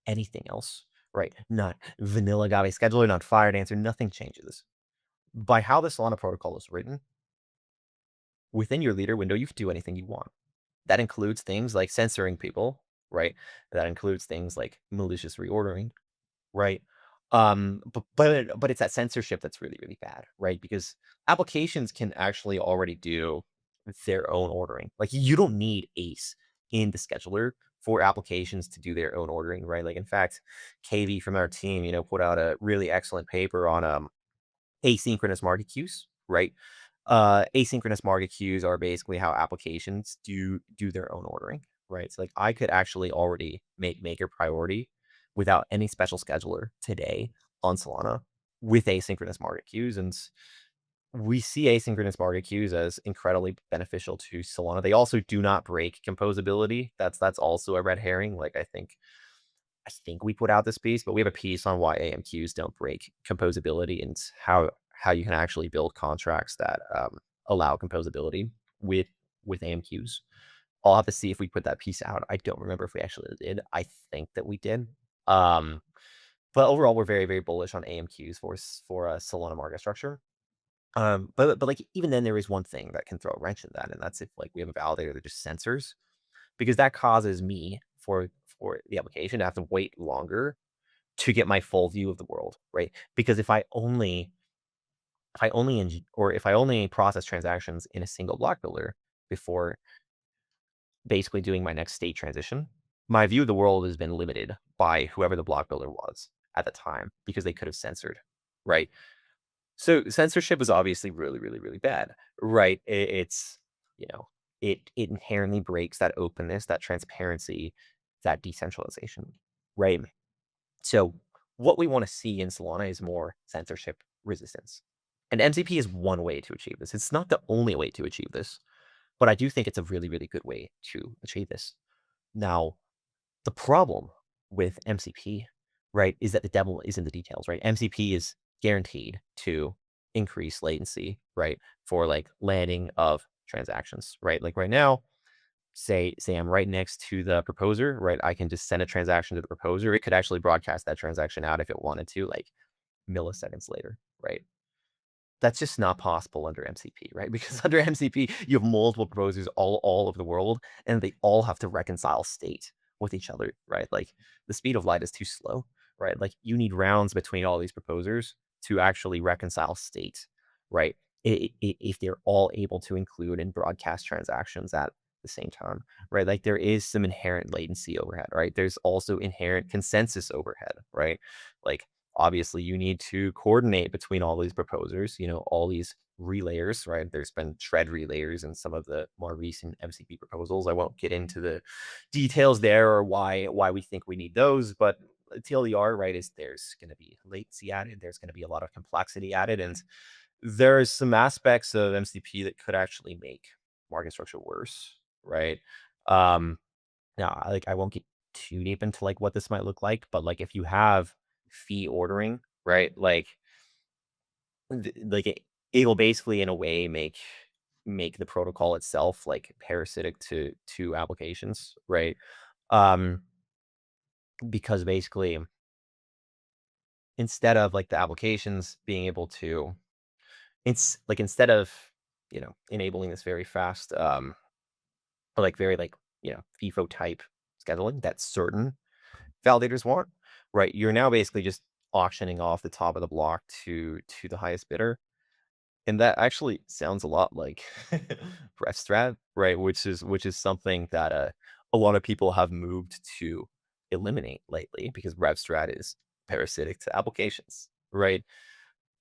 anything else, right? Not vanilla Agave scheduler, not Fire Dancer, nothing changes this. By how the Solana protocol is written, within your leader window, you can do anything you want. That includes things like censoring people, right? That includes things like malicious reordering, right? But it's that censorship that's really, really bad, right? Because applications can actually already do their own ordering. Like you don't need ACE in the scheduler for applications to do their own ordering, right? Like in fact, KV from our team, put out a really excellent paper on asynchronous market queues, right? Asynchronous market queues are basically how applications do their own ordering, right? So like I could actually already make maker priority without any special scheduler today on Solana with asynchronous market queues. And we see asynchronous market queues as incredibly beneficial to Solana. They also do not break composability. That's also a red herring. Like I think we put out this piece, but we have a piece on why AMQs don't break composability and how you can actually build contracts that allow composability with AMQs. I'll have to see if we put that piece out. I don't remember if we actually did. I think that we did. Um, but overall, we're very, very bullish on AMQs for a Solana market structure. But like even then, there is one thing that can throw a wrench in that, and that's if like we have a validator that just censors, because that causes me for the application to have to wait longer to get my full view of the world, right? Because if I only process transactions in a single block builder before basically doing my next state transition, my view of the world has been limited by whoever the block builder was at the time because they could have censored, right? So censorship is obviously really, really, really bad, right? It's you know it inherently breaks that openness, that transparency, that decentralization, right? So what we want to see in Solana is more censorship resistance. And MCP is one way to achieve this. It's not the only way to achieve this, but I do think it's a really, really good way to achieve this. Now, the problem with MCP, right, is that the devil is in the details, right? MCP is guaranteed to increase latency, right, for like landing of transactions, right? Like right now, say I'm right next to the proposer, right? I can just send a transaction to the proposer. It could actually broadcast that transaction out if it wanted to, like milliseconds later, right? That's just not possible under MCP, right? Because under MCP, you have multiple proposers all over the world, and they all have to reconcile state with each other, right? Like the speed of light is too slow, right? Like you need rounds between all these proposers to actually reconcile state, right? If they're all able to include and broadcast transactions at the same time, right? Like there is some inherent latency overhead, right? There's also inherent consensus overhead, right? Like obviously you need to coordinate between all these proposers, all these relayers, right? There's been shred relayers in some of the more recent MCP proposals. I won't get into the details there or why we think we need those, but TLDR, right, is there's going to be latency added, there's going to be a lot of complexity added, and there's some aspects of MCP that could actually make market structure worse, right? Um, Now, I won't get too deep into like what this might look like, but like if you have fee ordering, right? Like it will basically in a way make the protocol itself like parasitic to applications, right? Um, because basically instead of like the applications being able to instead of enabling this very fast or like very like FIFO type scheduling that certain validators want, right? You're now basically just auctioning off the top of the block to the highest bidder. And that actually sounds a lot like RefStrat, right? Which is something that a lot of people have moved to eliminate lately because RefStrat is parasitic to applications, right?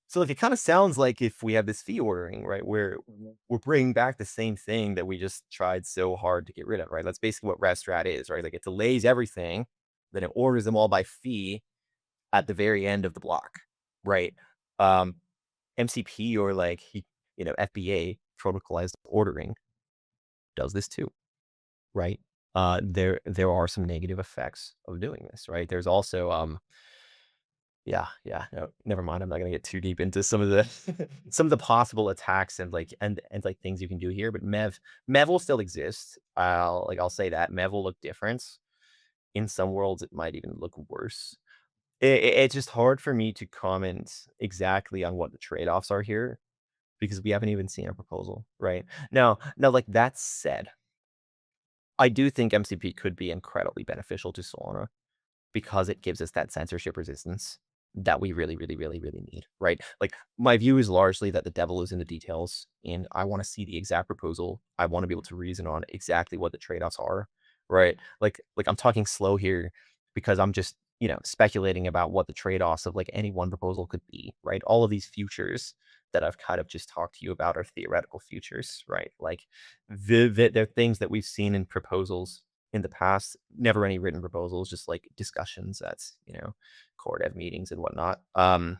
So like it kind of sounds like if we have this fee ordering, right, where we're bringing back the same thing that we just tried so hard to get rid of, right? That's basically what RefStrat is, right? Like it delays everything, then it orders them all by fee at the very end of the block, right? Um, MCP or like FBA protocolized ordering does this too, right? There are some negative effects of doing this, right? There's also yeah, no, never mind. I'm not gonna get too deep into some of the some of the possible attacks and like things you can do here, but Mev will still exist. I'll say that Mev will look different. In some worlds, it might even look worse. It's just hard for me to comment exactly on what the trade-offs are here because we haven't even seen a proposal, right? Now, like that said, I do think MCP could be incredibly beneficial to Solana because it gives us that censorship resistance that we really, really, really, really need, right? Like my view is largely that the devil is in the details, and I want to see the exact proposal. I want to be able to reason on exactly what the trade-offs are, right? Like I'm talking slow here because I'm just speculating about what the trade-offs of like any one proposal could be, right? All of these futures that I've kind of just talked to you about are theoretical futures, right? Like they're things that we've seen in proposals in the past, never any written proposals, just like discussions at, core dev meetings and whatnot. None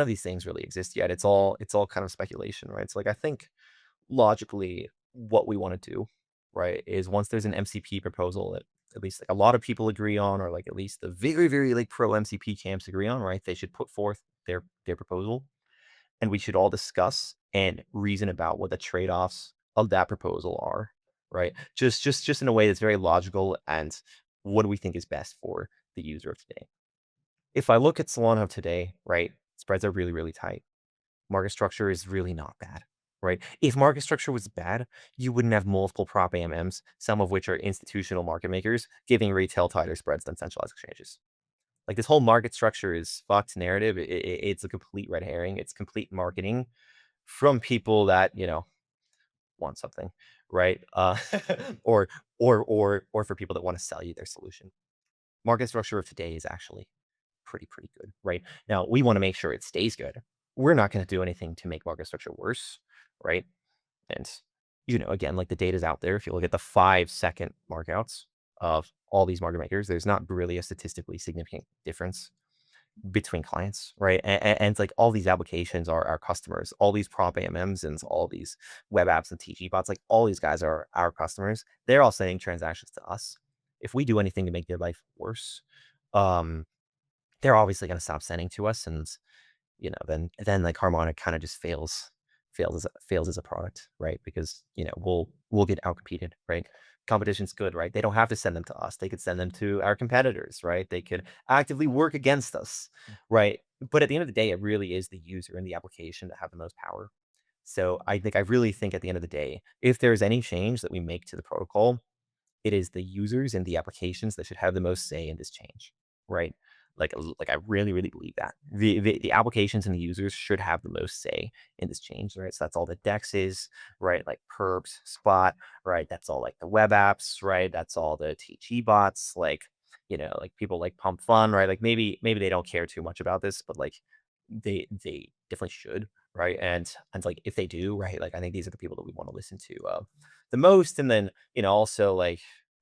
of these things really exist yet. It's all kind of speculation, right? So like I think logically what we want to do, right, is once there's an MCP proposal that at least like a lot of people agree on, or like at least the very, very like pro MCP camps agree on, right? They should put forth their proposal and we should all discuss and reason about what the trade-offs of that proposal are, right? Just in a way that's very logical and what do we think is best for the user of today. If I look at Solana of today, right, spreads are really, really tight. Market structure is really not bad, right? If market structure was bad, you wouldn't have multiple prop AMMs, some of which are institutional market makers, giving retail tighter spreads than centralized exchanges. Like this whole market structure is fucked narrative. It's a complete red herring. It's complete marketing from people that want something, right? Or or for people that want to sell you their solution. Market structure of today is actually pretty good, right? Now we want to make sure it stays good. We're not going to do anything to make market structure worse, right? And again, like the data's out there. If you look at the 5-second markouts of all these market makers, there's not really a statistically significant difference between clients, right? And it's like all these applications are our customers, all these prop AMMs and all these web apps and TG bots, like all these guys are our customers. They're all sending transactions to us. If we do anything to make their life worse, um, they're obviously going to stop sending to us, and then like Harmonic kind of just fails as a product, right? Because we'll get outcompeted, right? Competition's good, right? They don't have to send them to us. They could send them to our competitors, right? They could actively work against us, right? But at the end of the day, it really is the user and the application that have the most power. So I really think at the end of the day, if there's any change that we make to the protocol, it is the users and the applications that should have the most say in this change, right? Like I really, really believe that the applications and the users should have the most say in this change, right? So that's all the dexes, right? Like perps, spot, right? That's all like the web apps, right? That's all the TG bots, like like people like Pump Fun, right? Like maybe they don't care too much about this, but like they definitely should, right? And like if they do, right? Like I think these are the people that we want to listen to the most, and then also like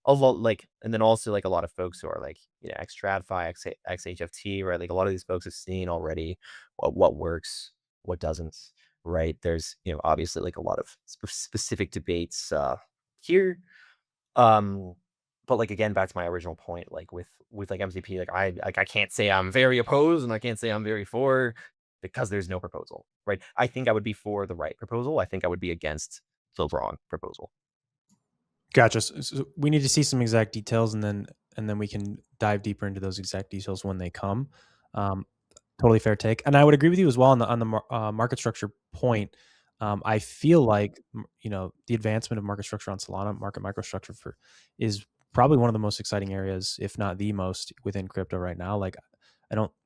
a lot like and then also like a lot of folks who are like ex TradFi, ex HFT, right? Like a lot of these folks have seen already what works, what doesn't, right? There's obviously like a lot of specific debates here, um but like again back to my original point, like with like MCP, like I can't say I'm very opposed and I can't say I'm very for because there's no proposal, right? I think I would be for the right proposal. I think I would be against the wrong proposal. Gotcha. So we need to see some exact details, and then we can dive deeper into those exact details when they come. Um, Totally fair take, and I would agree with you as well on the market structure point. I feel like the advancement of market structure on Solana, market microstructure for is probably one of the most exciting areas, if not the most, within crypto right now. Like,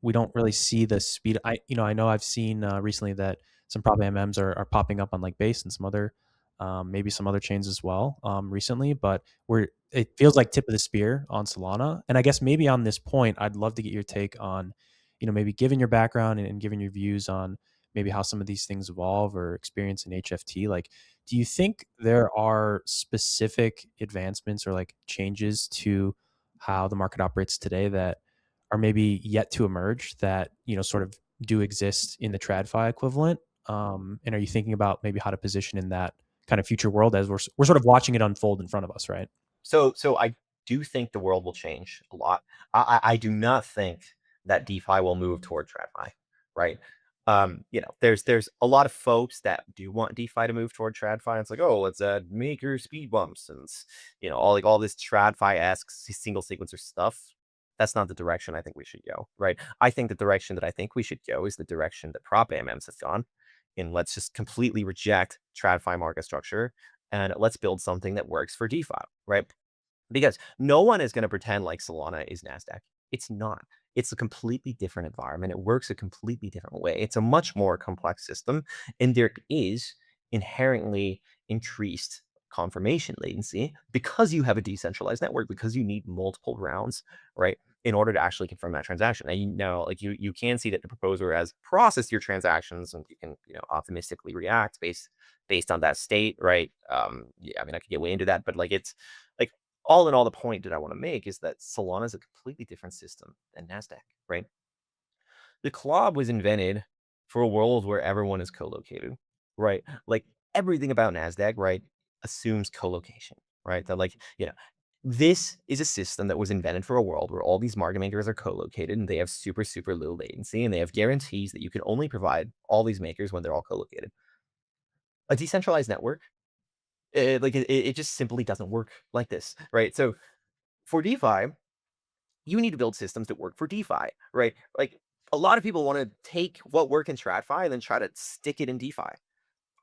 we don't really see the speed. I know I've seen recently that some prop AMMs are popping up on like Base and some other, maybe some other chains as well, recently. But it feels like tip of the spear on Solana. And I guess maybe on this point, I'd love to get your take on, maybe given your background and given your views on maybe how some of these things evolve or experience in HFT. Like, do you think there are specific advancements or like changes to how the market operates today that are maybe yet to emerge that, sort of do exist in the TradFi equivalent? And are you thinking about maybe how to position in that kind of future world as we're sort of watching it unfold in front of us, right? So I do think the world will change a lot. I do not think that DeFi will move toward TradFi, right? There's a lot of folks that do want DeFi to move toward TradFi. It's like, oh, let's add maker speed bumps and all this TradFi-esque single sequencer stuff. That's not the direction I think we should go, right? I think the direction that I think we should go is the direction that prop AMMs has gone, and let's just completely reject TradFi market structure and let's build something that works for DeFi, right? Because no one is going to pretend like Solana is NASDAQ. It's not. It's a completely different environment. It works a completely different way. It's a much more complex system. And there is inherently increased confirmation latency because you have a decentralized network, because you need multiple rounds, right? In order to actually confirm that transaction. And like you can see that the proposer has processed your transactions and you can, optimistically react based on that state, right? Yeah, I mean, I could get way into that, but like it's like all in all, the point that I want to make is that Solana is a completely different system than NASDAQ, right? The club was invented for a world where everyone is co-located, right? Like everything about NASDAQ, right, assumes co-location, right? That this is a system that was invented for a world where all these market makers are co-located and they have super, super low latency and they have guarantees that you can only provide all these makers when they're all co-located. A decentralized network, it just simply doesn't work like this, right? So for DeFi, you need to build systems that work for DeFi, right? Like a lot of people want to take what work in TradFi and then try to stick it in DeFi.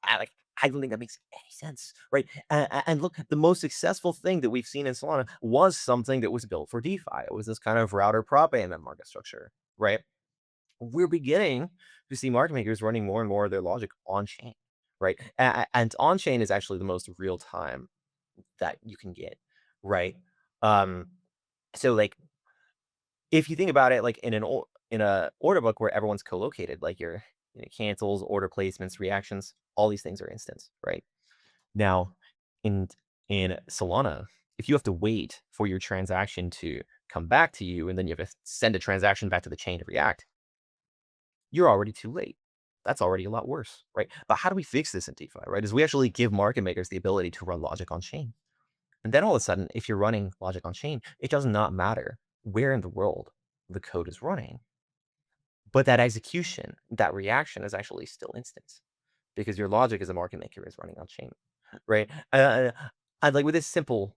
I don't think that makes any sense, right? And look, the most successful thing that we've seen in Solana was something that was built for DeFi. It was this kind of router prop AMM market structure, right? We're beginning to see market makers running more and more of their logic on chain, right? And on chain is actually the most real time that you can get, right? Um, so like if you think about it, like in a order book where everyone's co-located, like your cancels, order placements, reactions, all these things are instants, right? Now, in in Solana, if you have to wait for your transaction to come back to you, and then you have to send a transaction back to the chain to react, you're already too late. That's already a lot worse, right? But how do we fix this in DeFi, right? Is we actually give market makers the ability to run logic on chain. And then all of a sudden, if you're running logic on chain, it does not matter where in the world the code is running. But that execution, that reaction is actually still instant because your logic as a market maker is running on chain, right? I'd like with this simple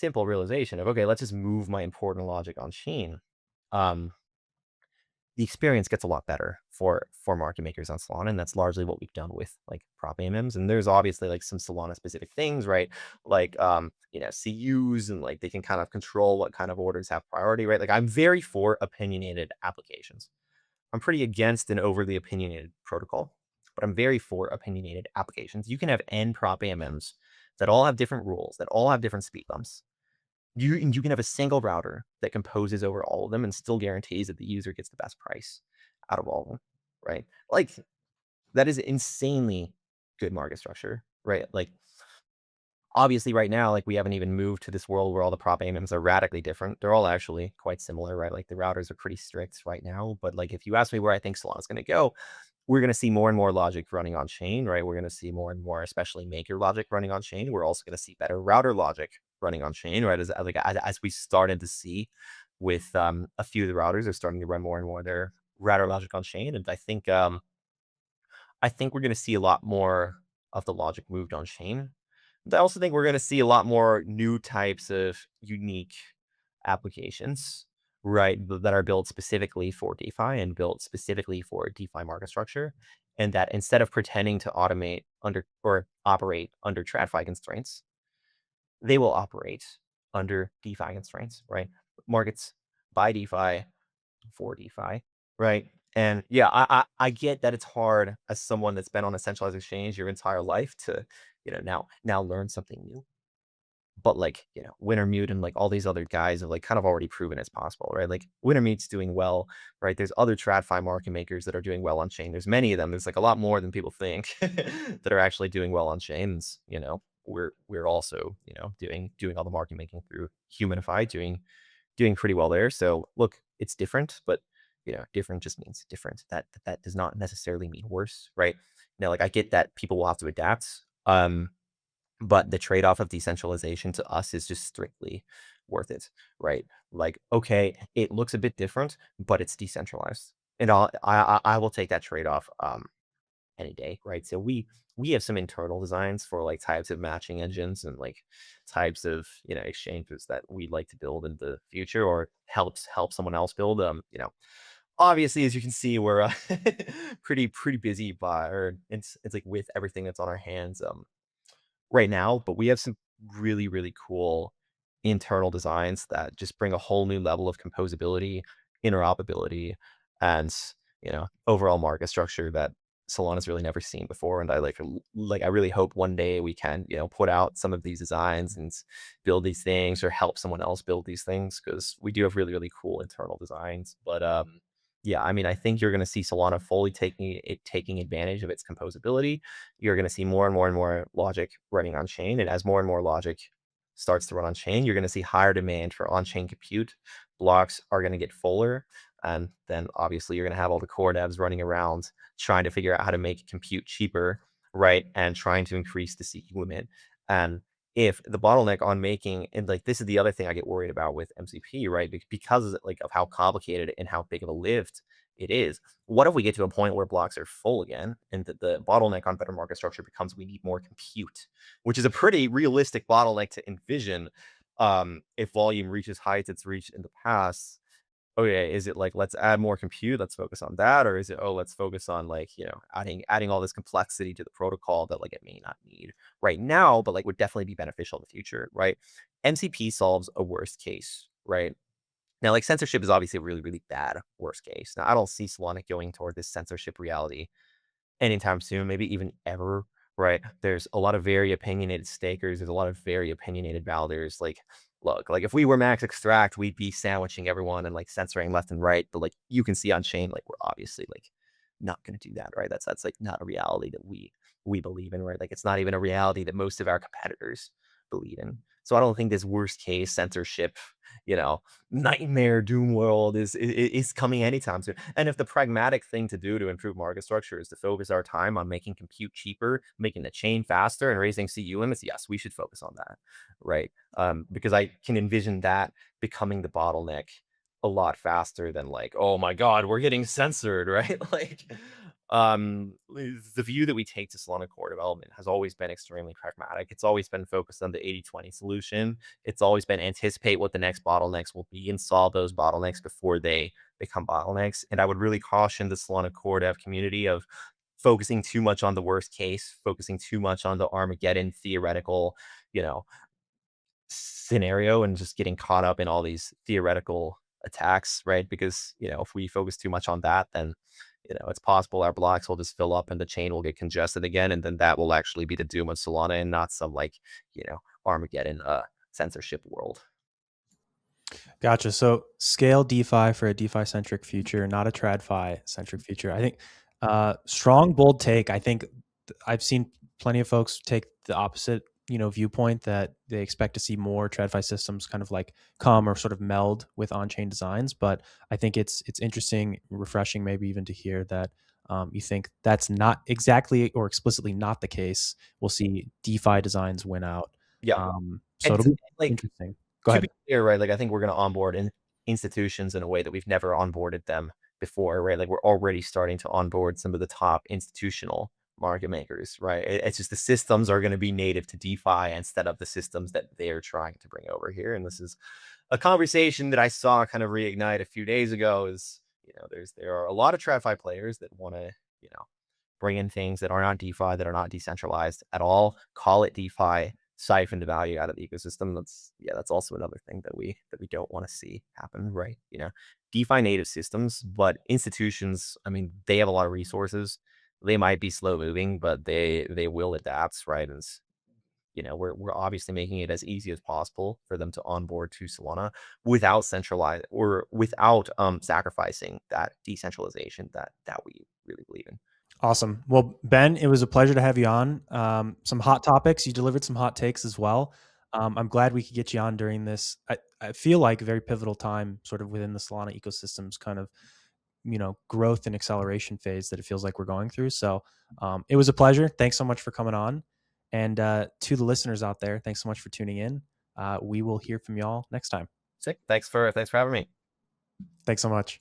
realization of, okay, let's just move my important logic on chain. Um, the experience gets a lot better for market makers on Solana, and that's largely what we've done with like prop AMMs. And there's obviously like some Solana specific things, right? Like CUs and like they can kind of control what kind of orders have priority, right? Like I'm very for opinionated applications. I'm pretty against an overly opinionated protocol, but I'm very for opinionated applications. You can have N prop AMMs that all have different rules, that all have different speed bumps. You can have a single router that composes over all of them and still guarantees that the user gets the best price out of all of them, right? Like that is insanely good market structure, right? Like obviously right now, like we haven't even moved to this world where all the prop AMMs are radically different. They're all actually quite similar, right? Like the routers are pretty strict right now. But like if you ask me where I think Solana is going to go, we're going to see more and more logic running on chain, right? We're going to see more and more, especially maker logic running on chain. We're also going to see better router logic running on chain, right? As we started to see with a few of the routers are starting to run more and more of their router logic on chain. And I think we're going to see a lot more of the logic moved on chain. I also think we're going to see a lot more new types of unique applications, right, that are built specifically for DeFi and built specifically for DeFi market structure. And that instead of pretending to automate under or operate under TradFi constraints, they will operate under DeFi constraints, right? Markets buy DeFi for DeFi, right? And yeah, I get that it's hard as someone that's been on a centralized exchange your entire life to, now learn something new. But like, Wintermute and like all these other guys have like kind of already proven it's possible, right? Like Wintermute's doing well, right? There's other TradFi market makers that are doing well on chain. There's many of them. There's like a lot more than people think that are actually doing well on chains. We're also, doing all the market making through Humanify, doing pretty well there. So look, it's different, but different just means different. That does not necessarily mean worse, right? Like I get that people will have to adapt. But the trade-off of decentralization to us is just strictly worth it, right? Like, okay, it looks a bit different, but it's decentralized, and I will take that trade-off any day, right? So we have some internal designs for like types of matching engines and like types of exchanges that we'd like to build in the future or help someone else build. Obviously, as you can see, we're pretty busy by or it's like with everything that's on our hands. Right now, but we have some really, really cool internal designs that just bring a whole new level of composability, interoperability, and overall market structure that Solana's really never seen before. And I really hope one day we can, put out some of these designs and build these things or help someone else build these things because we do have really, really cool internal designs. But yeah, I mean, I think you're going to see Solana fully taking advantage of its composability. You're going to see more and more and more logic running on chain, and as more and more logic starts to run on chain, you're going to see higher demand for on chain compute. Blocks are going to get fuller, and then obviously you're going to have all the core devs running around trying to figure out how to make compute cheaper, right? And trying to increase the CQ limit. And if the bottleneck on making, and like this is the other thing I get worried about with MCP, right? Because like of how complicated and how big of a lift it is. What if we get to a point where blocks are full again and the bottleneck on better market structure becomes we need more compute, which is a pretty realistic bottleneck to envision if volume reaches heights it's reached in the past. Okay, is it like let's add more compute, let's focus on that, or is it let's focus on like adding all this complexity to the protocol that like it may not need right now, but like would definitely be beneficial in the future, right? MCP solves a worst case, right? Now, like censorship is obviously a really, really bad worst case. Now, I don't see Solana going toward this censorship reality anytime soon, maybe even ever, right? There's a lot of very opinionated stakers. There's a lot of very opinionated validators. Like, look, like if we were max extract, we'd be sandwiching everyone and like censoring left and right. But like you can see on chain, like we're obviously like not going to do that, right? That's like not a reality that we believe in, right? Like it's not even a reality that most of our competitors believe in. So I don't think this worst case censorship, nightmare doom world is coming anytime soon. And if the pragmatic thing to do to improve market structure is to focus our time on making compute cheaper, making the chain faster, and raising CU limits, yes, we should focus on that, right? Because I can envision that becoming the bottleneck a lot faster than like, oh my god, we're getting censored, right? Like, the view that we take to Solana core development has always been extremely pragmatic. It's always been focused on the 80-20 solution. It's always been anticipate what the next bottlenecks will be and solve those bottlenecks before they become bottlenecks. And I would really caution the Solana core dev community of focusing too much on the worst case, focusing too much on the Armageddon theoretical, you know, scenario and just getting caught up in all these theoretical attacks, right? Because, if we focus too much on that, then, it's possible our blocks will just fill up and the chain will get congested again. And then that will actually be the doom of Solana and not some like, Armageddon censorship world. Gotcha. So scale DeFi for a DeFi centric future, not a TradFi centric future. I think strong, bold take. I think I've seen plenty of folks take the opposite, viewpoint that they expect to see more TradFi systems kind of like come or sort of meld with on-chain designs. But I think it's interesting, refreshing, maybe even to hear that you think that's not exactly or explicitly not the case. We'll see DeFi designs win out. Yeah. So And it'll be like, interesting. Go to ahead. be clear, right, like I think we're going to onboard institutions in a way that we've never onboarded them before, right? Like we're already starting to onboard some of the top institutional market makers, right? It's just the systems are going to be native to DeFi instead of the systems that they're trying to bring over here. And this is a conversation that I saw kind of reignite a few days ago. Is there are a lot of TradFi players that want to, bring in things that are not DeFi, that are not decentralized at all, call it DeFi, siphon the value out of the ecosystem. That's also another thing that we don't want to see happen, right? DeFi native systems, but institutions, I mean, they have a lot of resources. They might be slow moving, but they will adapt, right? And we're obviously making it as easy as possible for them to onboard to Solana without centralize or without sacrificing that decentralization that we really believe in. Awesome. Well, Ben, it was a pleasure to have you on. Some hot topics. You delivered some hot takes as well. I'm glad we could get you on during this. I feel like a very pivotal time, sort of within the Solana ecosystem's kind of growth and acceleration phase that it feels like we're going through. So it was a pleasure. Thanks so much for coming on, and to the listeners out there, thanks so much for tuning in. We will hear from y'all next time. Sick. Thanks for having me. Thanks so much.